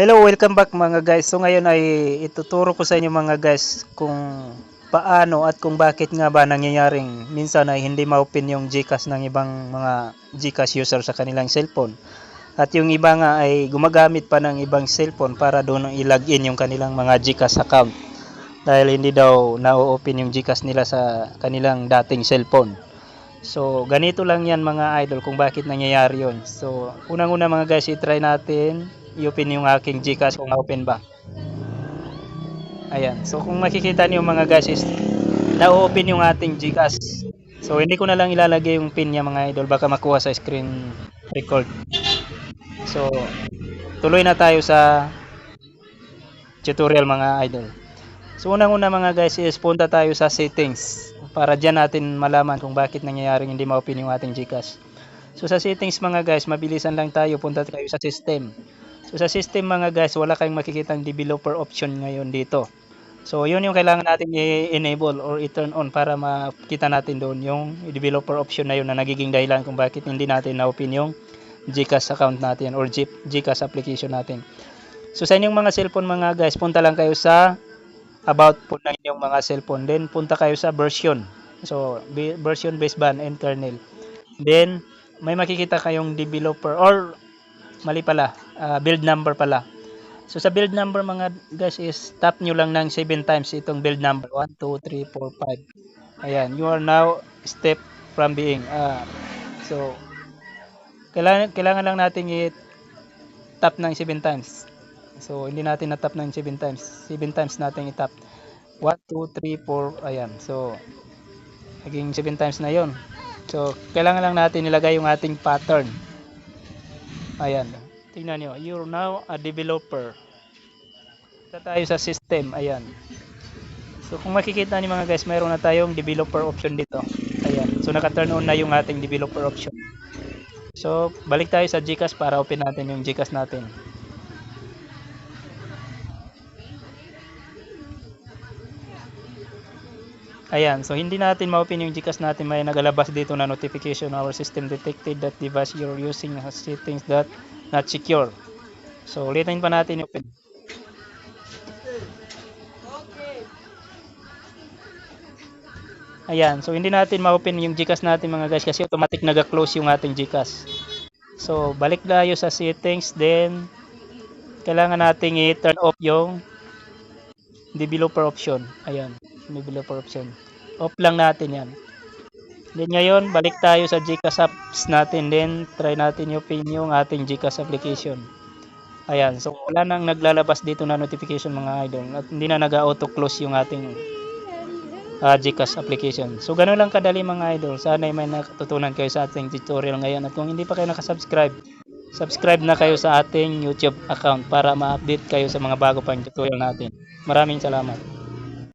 Hello, welcome back mga guys. So ngayon ay ituturo ko sa inyo mga guys kung paano at kung bakit nga ba nangyayaring minsan ay hindi ma-open yung GCash ng ibang mga GCash user sa kanilang cellphone. At yung iba nga ay gumagamit pa ng ibang cellphone para doon i-login yung kanilang mga GCash account. Dahil hindi daw na-open yung GCash nila sa kanilang dating cellphone. So ganito lang yan mga idol kung bakit nangyayari yun. So unang-una mga guys, i-try natin i-open yung aking GCash kung open ba. Ayan. So kung makikita niyo mga guys is na-open yung ating GCash. So hindi ko na lang ilalagay yung pin niya mga idol, baka makuha sa screen record. So tuloy na tayo sa tutorial mga idol. So unang-una mga guys is punta tayo sa settings para diyan natin malaman kung bakit nangyayaring hindi ma-open yung ating GCash. So sa settings mga guys, mabilisan lang tayo, punta tayo sa system. So sa system mga guys, wala kayong makikitang developer option ngayon dito. So yun yung kailangan natin i-enable or i-turn on para makita natin doon yung developer option na yun na nagiging dahilan kung bakit hindi natin na-open yung GCash account natin or GCash application natin. So sa inyong mga cellphone mga guys, punta lang kayo sa about po ng inyong mga cellphone. Then punta kayo sa version. So version baseband and kernel. Then may makikita kayong developer or mali pala, build number pala. So sa build number mga guys is tap nyo lang ng 7 times itong build number. 1, 2, 3, 4, 5. Ayan, you are now step from being. So kailangan lang natin i-tap ng 7 times. So hindi natin na-tap ng 7 times. 7 times natin i-tap. 1, 2, 3, 4. Ayan. So naging 7 times na 'yon. So kailangan lang natin ilagay yung ating pattern. Ayan. Tingnan nyo. You're now a developer. Punta tayo sa system. Ayan. So kung makikita niyo mga guys, mayroon na tayong developer option dito. Ayan. So naka-turn on na yung ating developer option. So balik tayo sa GCash para open natin yung GCash natin. Ayan, so hindi natin ma-open yung GCash natin, may nagalabas dito na notification, our system detected that device you're using has settings that not secure. So ulitin pa natin open. Ayan, so hindi natin ma-open yung GCash natin mga guys kasi automatic naga-close yung ating GCash. So balik tayo sa settings, then kailangan nating i-turn off yung developer option. Ayan, developer option. Off lang natin yan. Then ngayon, balik tayo sa GCash apps natin. Then try natin i-open yung ating GCash application. Ayan, so wala nang naglalabas dito na notification mga idol. At hindi na nag-auto close yung ating GCash application. So ganoon lang kadali mga idol. Sana ay may natutunan kayo sa ating tutorial ngayon. At kung hindi pa kayo nakasubscribe, subscribe na kayo sa ating YouTube account para ma-update kayo sa mga bago pang tutorial natin. Maraming salamat.